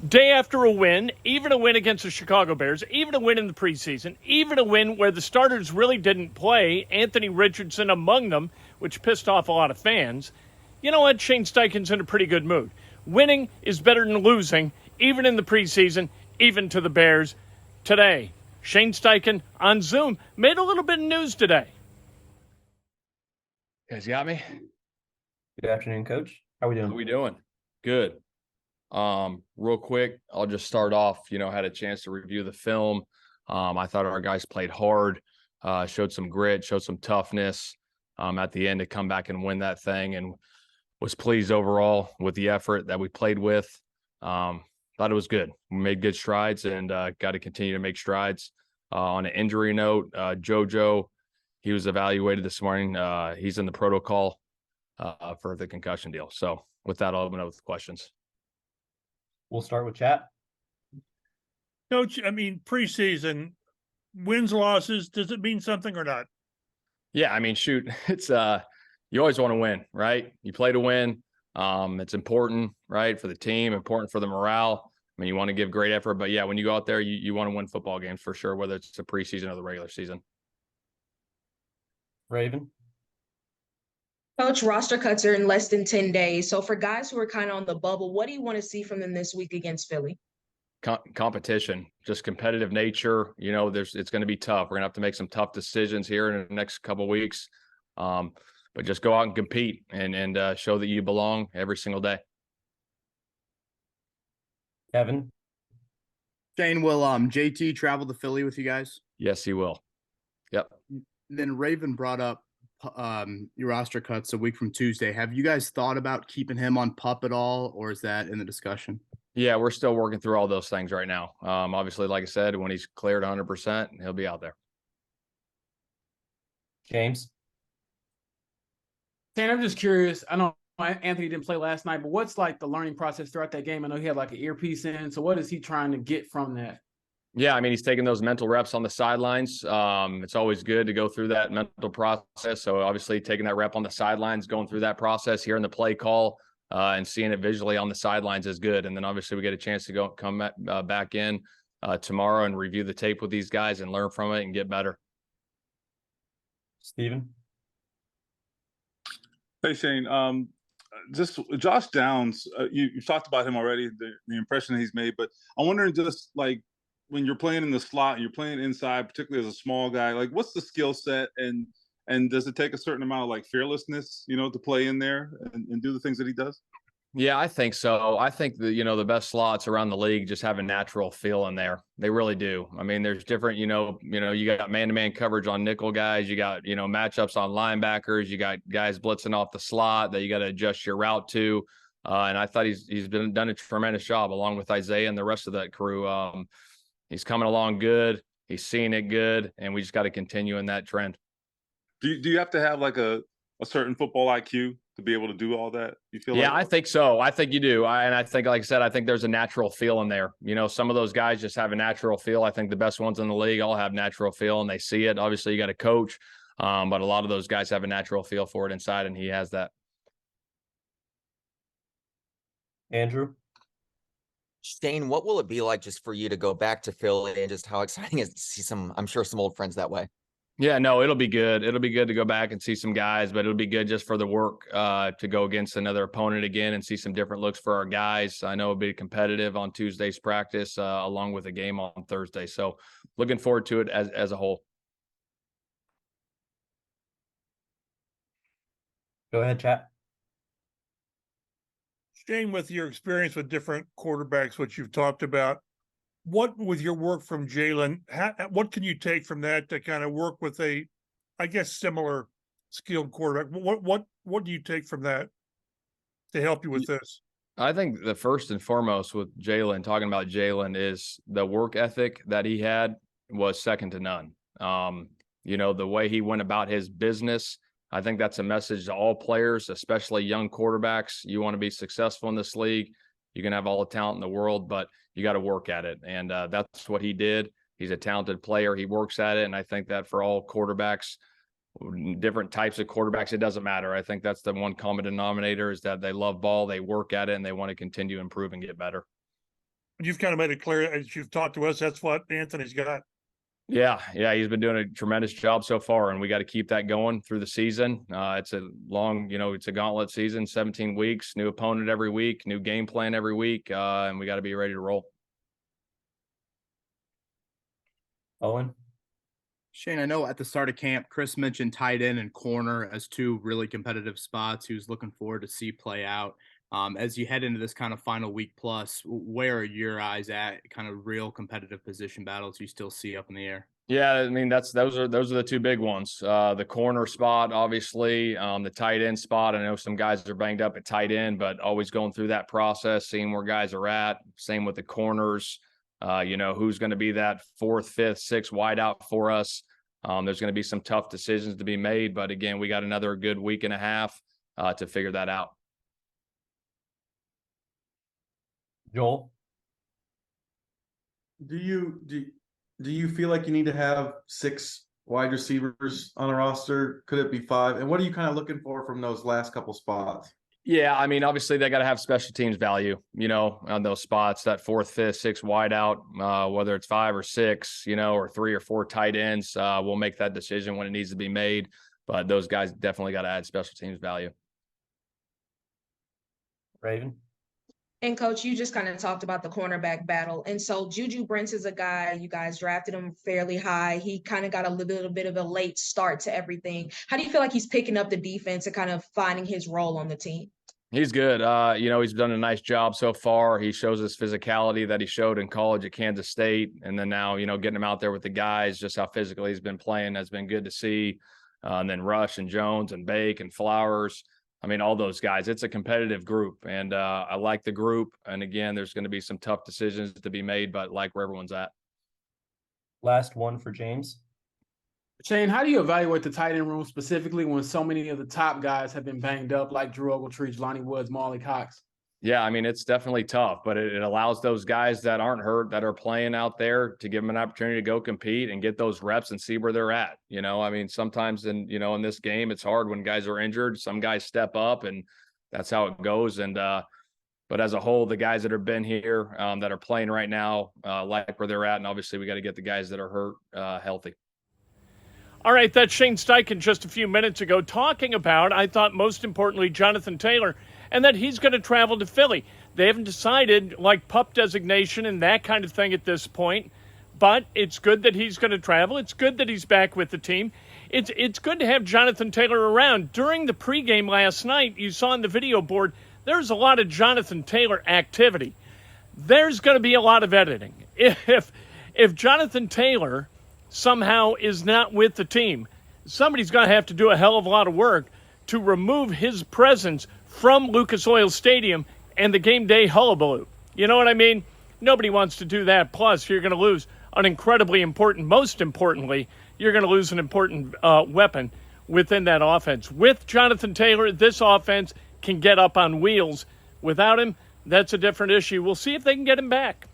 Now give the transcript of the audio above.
day after a win, even a win against the Chicago Bears, even a win in the preseason, even a win where the starters really didn't play, Anthony Richardson among them, which pissed off a lot of fans. You know what? Shane Steichen's in a pretty good mood. Winning is better than losing, even in the preseason, even to the Bears. Today, Shane Steichen on Zoom made a little bit of news today. You guys got me? Good afternoon, Coach. How we doing? How we doing? Good. Real quick, I'll just start off, had a chance to review the film. I thought our guys played hard, showed some grit, showed some toughness at the end to come back and win that thing, and was pleased overall with the effort that we played with. Thought it was good. We made good strides and got to continue to make strides. On an injury note, JoJo, he was evaluated this morning. He's in the protocol for the concussion deal. So with that, I'll open up with questions. We'll start with chat. Coach, preseason wins, losses, does it mean something or not? Yeah, shoot, it's you always want to win, right? You play to win. It's important, right, for the team, important for the morale. You want to give great effort, but yeah, when you go out there, you want to win football games for sure, whether it's the preseason or the regular season. Raven. Coach, roster cuts are in less than 10 days. So for guys who are kind of on the bubble, what do you want to see from them this week against Philly? Competition, just competitive nature. It's going to be tough. We're going to have to make some tough decisions here in the next couple of weeks. But just go out and compete and show that you belong every single day. Kevin. Shane, will JT travel to Philly with you guys? Yes, he will. Yep. Then Raven brought up your roster cuts a week from Tuesday. Have you guys thought about keeping him on PUP at all, or is that in the discussion? Yeah, we're still working through all those things right now. Obviously, like I said, when he's cleared 100%, he'll be out there. James. Dan, I'm just curious. I know Anthony didn't play last night, but what's like the learning process throughout that game? I know he had like an earpiece in. So what is he trying to get from that? Yeah, he's taking those mental reps on the sidelines. It's always good to go through that mental process. So obviously taking that rep on the sidelines, going through that process here in the play call, and seeing it visually on the sidelines is good. And then obviously we get a chance to come back in tomorrow and review the tape with these guys and learn from it and get better. Steven. Hey, Shane. Just Josh Downs, you've talked about him already, the impression that he's made, but I'm wondering just like when you're playing in the slot and you're playing inside, particularly as a small guy, like what's the skill set and does it take a certain amount of like fearlessness, to play in there and do the things that he does? Yeah, I think so. I think the best slots around the league just have a natural feel in there. They really do. There's different, you got man-to-man coverage on nickel guys. You got, matchups on linebackers. You got guys blitzing off the slot that you got to adjust your route to. And I thought he's done a tremendous job along with Isaiah and the rest of that crew. He's coming along good. He's seeing it good. And we just got to continue in that trend. Do you have to have like a certain football IQ to be able to do all that? You feel? Yeah, I think so. I think you do. And I think, like I said, I think there's a natural feel in there. Some of those guys just have a natural feel. I think the best ones in the league all have natural feel and they see it. Obviously, you got to coach, but a lot of those guys have a natural feel for it inside, and he has that. Andrew. Shane, what will it be like just for you to go back to Philly, and just how exciting is it to see some old friends that way? Yeah, no, it'll be good. It'll be good to go back and see some guys, but it'll be good just for the work to go against another opponent again and see some different looks for our guys. I know it'll be competitive on Tuesday's practice along with a game on Thursday. So looking forward to it as a whole. Go ahead, chat. Shane, with your experience with different quarterbacks, what you've talked about, what with your work from Jalen, what can you take from that to kind of work with a, I guess, similar skilled quarterback? What do you take from that to help you with this? I think the first and foremost with Jalen, talking about Jalen, is the work ethic that he had was second to none. The way he went about his business, I think that's a message to all players, especially young quarterbacks. You want to be successful in this league. You can have all the talent in the world, but you got to work at it. And that's what he did. He's a talented player. He works at it. And I think that for all quarterbacks, different types of quarterbacks, it doesn't matter. I think that's the one common denominator, is that they love ball, they work at it, and they want to continue to improve and get better. You've kind of made it clear as you've talked to us, that's what Anthony's got. Yeah, he's been doing a tremendous job so far, and we got to keep that going through the season. It's a long, it's a gauntlet season, 17 weeks, new opponent every week, new game plan every week, and we got to be ready to roll. Owen? Shane, I know at the start of camp, Chris mentioned tight end and corner as two really competitive spots he was looking forward to see play out. As you head into this kind of final week plus, where are your eyes at? Kind of real competitive position battles you still see up in the air? Yeah, I mean those are the two big ones. The corner spot, obviously, the tight end spot. I know some guys are banged up at tight end, but always going through that process, seeing where guys are at. Same with the corners. Who's going to be that fourth, fifth, sixth wideout for us. There's going to be some tough decisions to be made, but again, we got another good week and a half to figure that out. Joel? Do you feel like you need to have 6 wide receivers on a roster? Could it be 5? And what are you kind of looking for from those last couple spots? Yeah, I mean, obviously they got to have special teams value, on those spots, that fourth, fifth, sixth wideout, whether it's 5 or 6, or 3 or 4 tight ends. We'll make that decision when it needs to be made, but those guys definitely got to add special teams value. Raven? And Coach, you just kind of talked about the cornerback battle. And so Juju Prince is a guy, you guys drafted him fairly high. He kind of got a little bit of a late start to everything. How do you feel like he's picking up the defense and kind of finding his role on the team? He's good. He's done a nice job so far. He shows his physicality that he showed in college at Kansas State. And then now, getting him out there with the guys, just how physically he's been playing has been good to see. And then Rush and Jones and Bake and Flowers. I mean, all those guys, it's a competitive group, and I like the group. And again, there's going to be some tough decisions to be made, but like where everyone's at. Last one for James. Shane, how do you evaluate the tight end room specifically when so many of the top guys have been banged up, like Drew Ogletree, Jelani Woods, Marley Cox? Yeah, I mean, it's definitely tough, but it allows those guys that aren't hurt, that are playing out there, to give them an opportunity to go compete and get those reps and see where they're at. I mean, sometimes in this game, it's hard when guys are injured. Some guys step up, and that's how it goes. And but as a whole, the guys that have been here, that are playing right now, like where they're at, and obviously we got to get the guys that are hurt healthy. All right, that's Shane Steichen just a few minutes ago talking about, I thought most importantly, Jonathan Taylor, and that he's going to travel to Philly. They haven't decided, like, PUP designation and that kind of thing at this point, but it's good that he's going to travel. It's good that he's back with the team. It's good to have Jonathan Taylor around. During the pregame last night, you saw on the video board, there's a lot of Jonathan Taylor activity. There's going to be a lot of editing. If Jonathan Taylor somehow is not with the team, somebody's going to have to do a hell of a lot of work to remove his presence from Lucas Oil Stadium and the game day hullabaloo. You know what I mean? Nobody wants to do that. Plus, you're going to lose an incredibly important, most importantly, you're going to lose an important weapon within that offense. With Jonathan Taylor, this offense can get up on wheels. Without him, that's a different issue. We'll see if they can get him back.